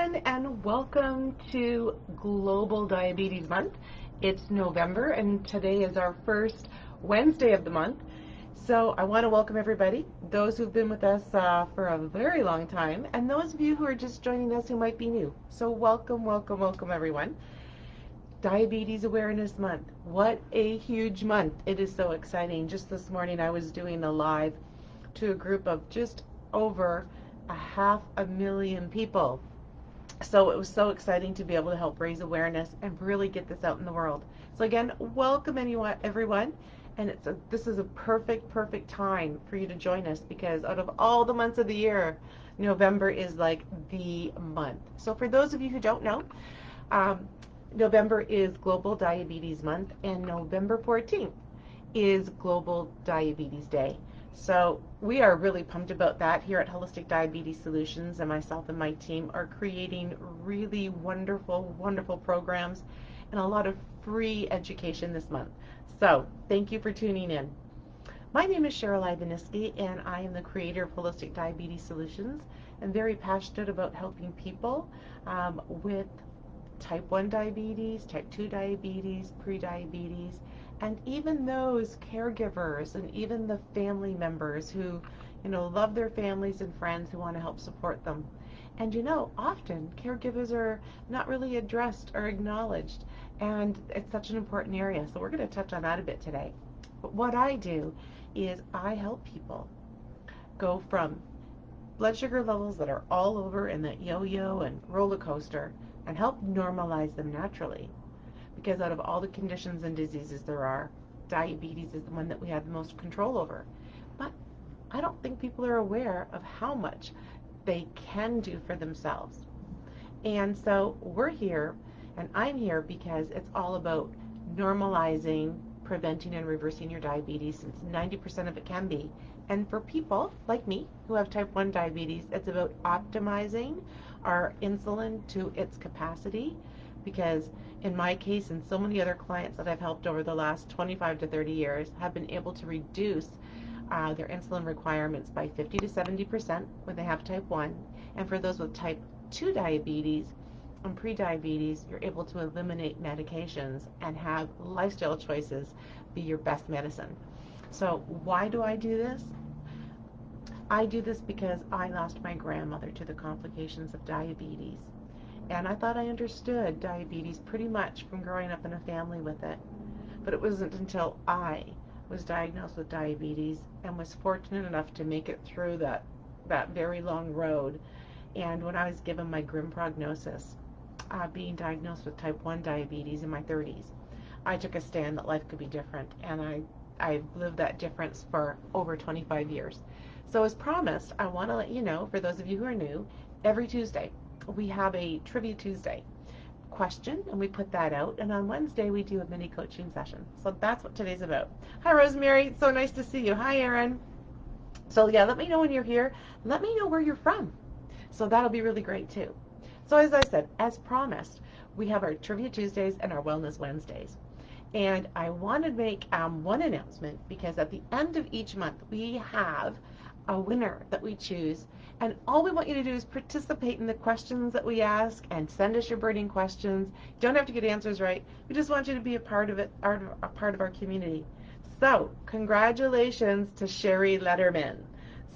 everyone, and welcome to Global Diabetes Month. It's November, and today is our first Wednesday of the month. So I want to welcome everybody, those who've been with us for a very long time, and those of you who are just joining us who might be new. So welcome, welcome, welcome, everyone. Diabetes Awareness Month. What a huge month. It is so exciting. Just this morning I was doing a live to a group of just over 500,000 people. So it was so exciting to be able to help raise awareness and really get this out in the world. So again, welcome everyone. And this is a perfect time for you to join us, because out of all the months of the year, November is like the month. So for those of you who don't know, November is Global Diabetes Month, and November 14th is Global Diabetes Day. So we are really pumped about that here at Holistic Diabetes Solutions, and myself and my team are creating really wonderful programs and a lot of free education this month. So thank you for tuning in. My name is Cheryl Ivaniski, and I am the creator of Holistic Diabetes Solutions. I'm very passionate about helping people with type 1 diabetes, type 2 diabetes, pre-diabetes, and even those caregivers and even the family members who, love their families and friends who want to help support them. And often caregivers are not really addressed or acknowledged, and it's such an important area. So we're going to touch on that a bit today. But what I do is I help people go from blood sugar levels that are all over in that yo-yo and roller coaster and help normalize them naturally. Because out of all the conditions and diseases there are, diabetes is the one that we have the most control over. But I don't think people are aware of how much they can do for themselves. And so we're here, and I'm here because it's all about normalizing, preventing, and reversing your diabetes, since 90% of it can be. And for people like me who have type 1 diabetes, it's about optimizing our insulin to its capacity, because in my case and so many other clients that I've helped over the last 25 to 30 years have been able to reduce their insulin requirements by 50 to 70% when they have type 1. And for those with type 2 diabetes and pre-diabetes, you're able to eliminate medications and have lifestyle choices be your best medicine. So why do I do this? I do this because I lost my grandmother to the complications of diabetes. And I thought I understood diabetes pretty much from growing up in a family with it. But it wasn't until I was diagnosed with diabetes and was fortunate enough to make it through that very long road. And when I was given my grim prognosis, being diagnosed with type 1 diabetes in my 30s, I took a stand that life could be different. And I've lived that difference for over 25 years. So as promised, I want to let you know, for those of you who are new, every Tuesday we have a Trivia Tuesday question, and we put that out. And on Wednesday we do a mini coaching session. So that's what today's about. Hi Rosemary, so nice to see you. Hi Aaron. So yeah, let me know when you're here. Let me know where you're from. So that'll be really great too. So as I said, as promised, we have our Trivia Tuesdays and our Wellness Wednesdays. And I want to make one announcement, because at the end of each month we have a winner that we choose, and all we want you to do is participate in the questions that we ask and send us your burning questions. You don't have to get answers right. We just want you to be a part of it, a part of our community. So congratulations to Sherry Letterman.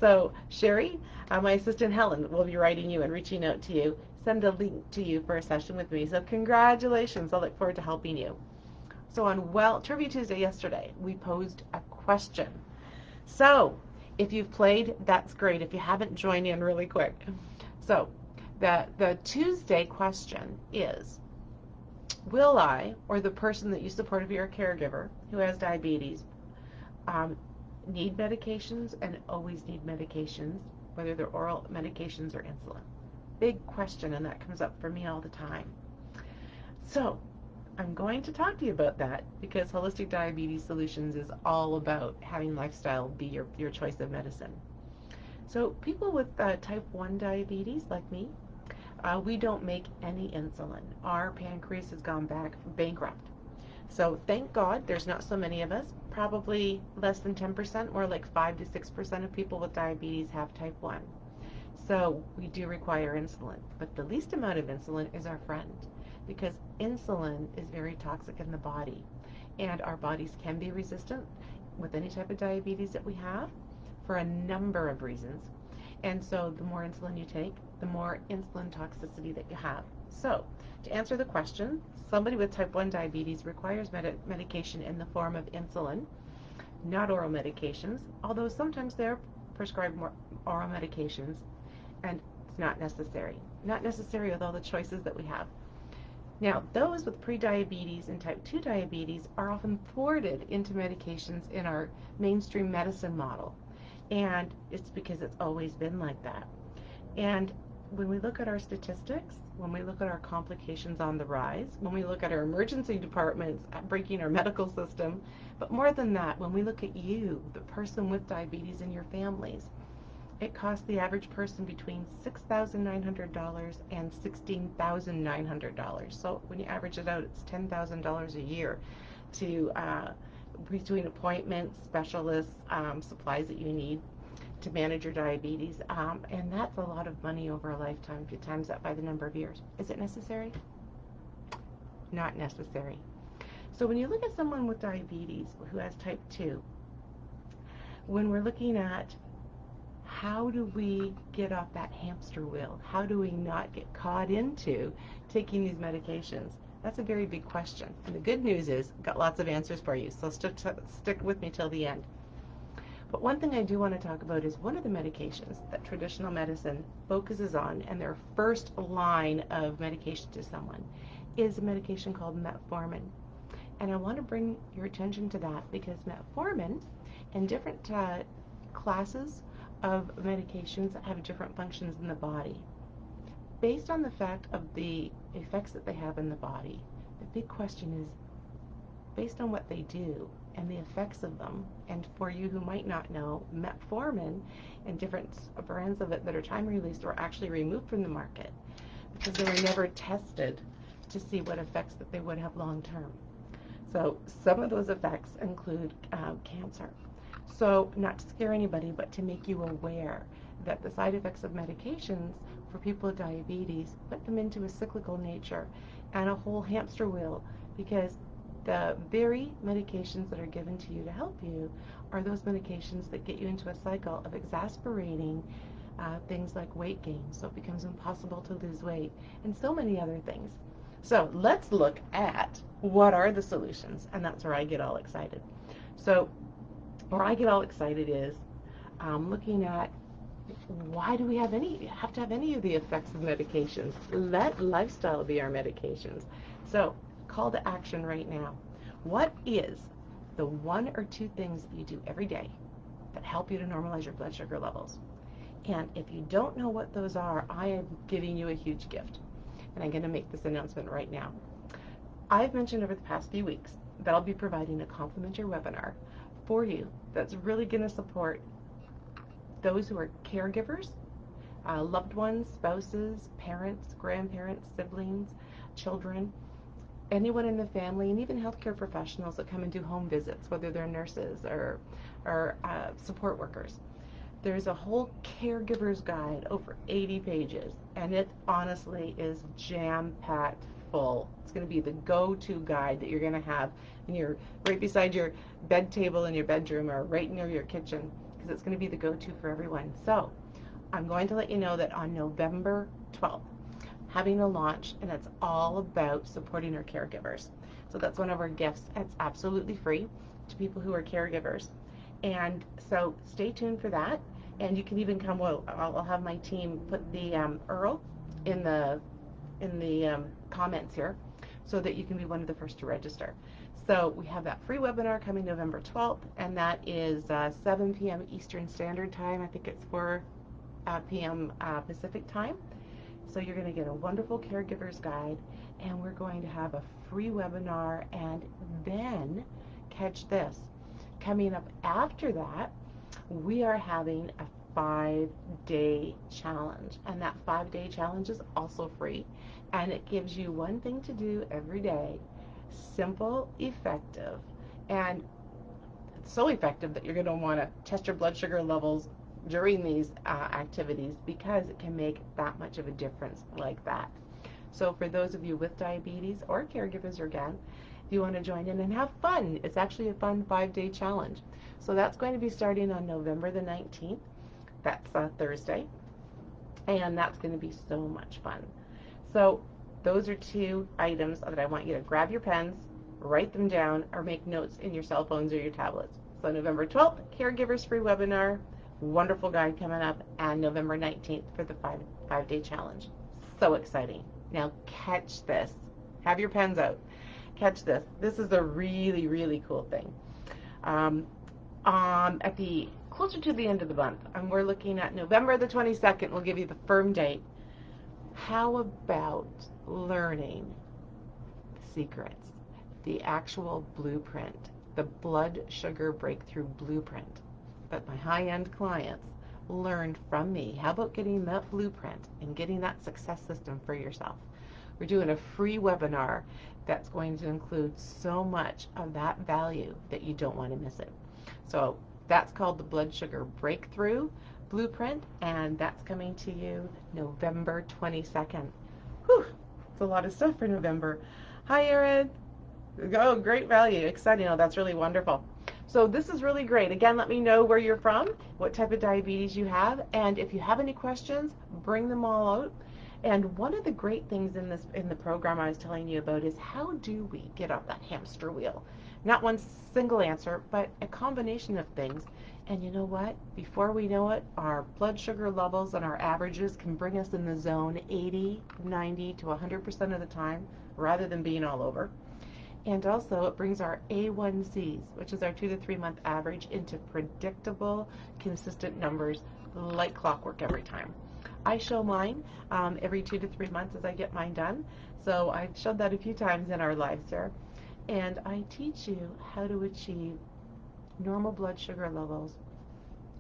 So Sherry, my assistant Helen will be writing you and reaching out to you, send a link to you for a session with me. So congratulations. I look forward to helping you. So on Trivia Tuesday yesterday, we posed a question. So if you've played, that's great. If you haven't, join in really quick. So the Tuesday question is, will I, or the person that you support, if you're a caregiver who has diabetes, need medications and always need medications, whether they're oral medications or insulin? Big question, and that comes up for me all the time. So I'm going to talk to you about that, because Holistic Diabetes Solutions is all about having lifestyle be your choice of medicine. So people with type 1 diabetes, like me, we don't make any insulin. Our pancreas has gone bankrupt. So thank God there's not so many of us, probably less than 10%, more like 5 to 6% of people with diabetes have type 1. So we do require insulin, but the least amount of insulin is our friend, because insulin is very toxic in the body, and our bodies can be resistant with any type of diabetes that we have for a number of reasons. And so the more insulin you take, the more insulin toxicity that you have. So to answer the question, somebody with type 1 diabetes requires medication in the form of insulin, not oral medications, although sometimes they're prescribed more oral medications, and it's not necessary. Not necessary with all the choices that we have. Now, those with prediabetes and type 2 diabetes are often thwarted into medications in our mainstream medicine model. And it's because it's always been like that. And when we look at our statistics, when we look at our complications on the rise, when we look at our emergency departments breaking our medical system, but more than that, when we look at you, the person with diabetes in your families, it costs the average person between $6,900 and $16,900. So when you average it out, it's $10,000 a year to between appointments, specialists, supplies that you need to manage your diabetes, and that's a lot of money over a lifetime if you times that by the number of years. Is it necessary? Not necessary. So when you look at someone with diabetes who has type 2, when we're looking at how do we get off that hamster wheel? How do we not get caught into taking these medications? That's a very big question. And the good news is I've got lots of answers for you, so stick with me till the end. But one thing I do want to talk about is one of the medications that traditional medicine focuses on, and their first line of medication to someone, is a medication called metformin. And I want to bring your attention to that because metformin and different classes of medications have different functions in the body. Based on the fact of the effects that they have in the body, the big question is, based on what they do and the effects of them, and for you who might not know, metformin and different brands of it that are time released were actually removed from the market because they were never tested to see what effects that they would have long term. So some of those effects include cancer. So not to scare anybody, but to make you aware that the side effects of medications for people with diabetes put them into a cyclical nature and a whole hamster wheel, because the very medications that are given to you to help you are those medications that get you into a cycle of exasperating things like weight gain, so it becomes impossible to lose weight, and so many other things. So let's look at what are the solutions, and that's where I get all excited. So where I get all excited is looking at why do we have to have any of the effects of medications? Let lifestyle be our medications. So call to action right now. What is the one or two things that you do every day that help you to normalize your blood sugar levels? And if you don't know what those are, I am giving you a huge gift. And I'm going to make this announcement right now. I've mentioned over the past few weeks that I'll be providing a complimentary webinar for you that's really going to support those who are caregivers, loved ones, spouses, parents, grandparents, siblings, children, anyone in the family, and even healthcare professionals that come and do home visits, whether they're nurses or support workers. There's a whole caregiver's guide, over 80 pages, and it honestly is jam-packed full. It's going to be the go-to guide that you're going to have in your right beside your bed table in your bedroom or right near your kitchen, because it's going to be the go-to for everyone. So I'm going to let you know that on November 12th, having a launch, and it's all about supporting our caregivers. So that's one of our gifts. It's absolutely free to people who are caregivers. And so stay tuned for that. And you can even come, well, I'll have my team put the URL in the comments here so that you can be one of the first to register. So we have that free webinar coming November 12th, and that is 7 p.m. Eastern Standard Time. I think it's 4 p.m. Pacific Time. So you're going to get a wonderful caregiver's guide, and we're going to have a free webinar, and then catch this. Coming up after that, we are having a 5-day challenge, and that 5-day challenge is also free, and it gives you one thing to do every day, simple, effective, and it's so effective that you're going to want to test your blood sugar levels during these activities, because it can make that much of a difference like that. So for those of you with diabetes or caregivers again, if you want to join in and have fun, it's actually a fun 5-day challenge. So that's going to be starting on November the 19th. That's Thursday. And that's going to be so much fun. So those are 2 items that I want you to grab your pens, write them down, or make notes in your cell phones or your tablets. So November 12th, Caregivers Free Webinar, wonderful guide coming up, and November 19th for the 5-day challenge. So exciting. Now catch this. Have your pens out. Catch this. This is a really, really cool thing. At the closer to the end of the month, and we're looking at November the 22nd, we'll give you the firm date. How about learning the secrets, the actual blueprint, the blood sugar breakthrough blueprint that my high-end clients learned from me? How about getting that blueprint and getting that success system for yourself? We're doing a free webinar that's going to include so much of that value that you don't want to miss it. So that's called the Blood Sugar Breakthrough Blueprint, and that's coming to you November 22nd. Whew, it's a lot of stuff for November. Hi, Erin. Oh, great value. Exciting. Oh, that's really wonderful. So this is really great. Again, let me know where you're from, what type of diabetes you have, and if you have any questions, bring them all out. And one of the great things in the program I was telling you about is, how do we get off that hamster wheel? Not one single answer, but a combination of things. And you know what? Before we know it, our blood sugar levels and our averages can bring us in the zone 80, 90 to 100% of the time, rather than being all over. And also it brings our A1Cs, which is our 2 to 3 month average, into predictable, consistent numbers like clockwork every time. I show mine every 2 to 3 months as I get mine done. So I've showed that a few times in our lives here. And I teach you how to achieve normal blood sugar levels,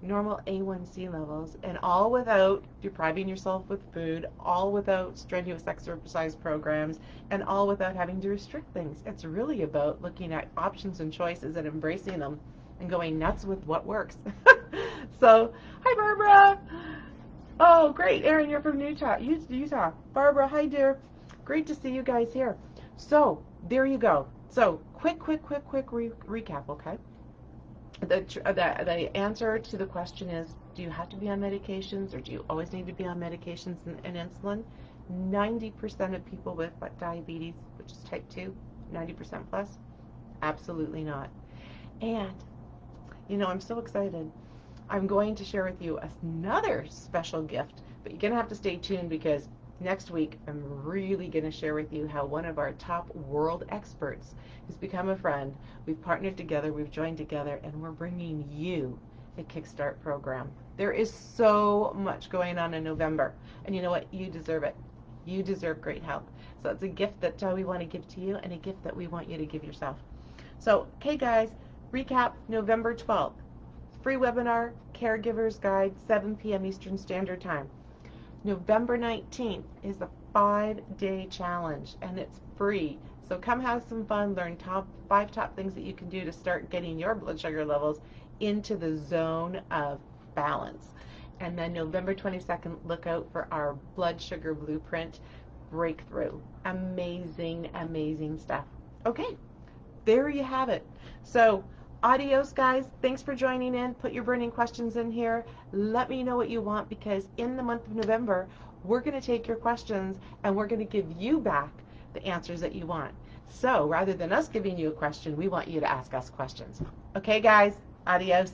normal A1C levels, and all without depriving yourself with food, all without strenuous exercise programs, and all without having to restrict things. It's really about looking at options and choices and embracing them and going nuts with what works. So, hi Barbara. Oh, great. Erin, you're from Utah. Barbara, hi dear. Great to see you guys here. So, there you go. So, quick recap, okay? The answer to the question is, do you have to be on medications, or do you always need to be on medications and insulin? 90% of people with diabetes, which is type 2, 90% plus, absolutely not. And, you know, I'm so excited. I'm going to share with you another special gift, but you're going to have to stay tuned, because next week I'm really going to share with you how one of our top world experts who's become a friend, we've partnered together, we've joined together, and we're bringing you a Kickstart program. There is so much going on in November, and you know what? You deserve it. You deserve great health. So it's a gift that we want to give to you, and a gift that we want you to give yourself. So, okay guys, recap: November 12th. Free webinar, Caregivers Guide, 7 p.m. Eastern Standard Time. November 19th is the 5-day challenge, and it's free. So come have some fun, learn 5 top things that you can do to start getting your blood sugar levels into the zone of balance. And then November 22nd, look out for our blood sugar blueprint breakthrough. Amazing, amazing stuff. Okay, there you have it. So, adios, guys. Thanks for joining in. Put your burning questions in here. Let me know what you want, because in the month of November, we're going to take your questions and we're going to give you back the answers that you want. So rather than us giving you a question, we want you to ask us questions. Okay, guys? Adios.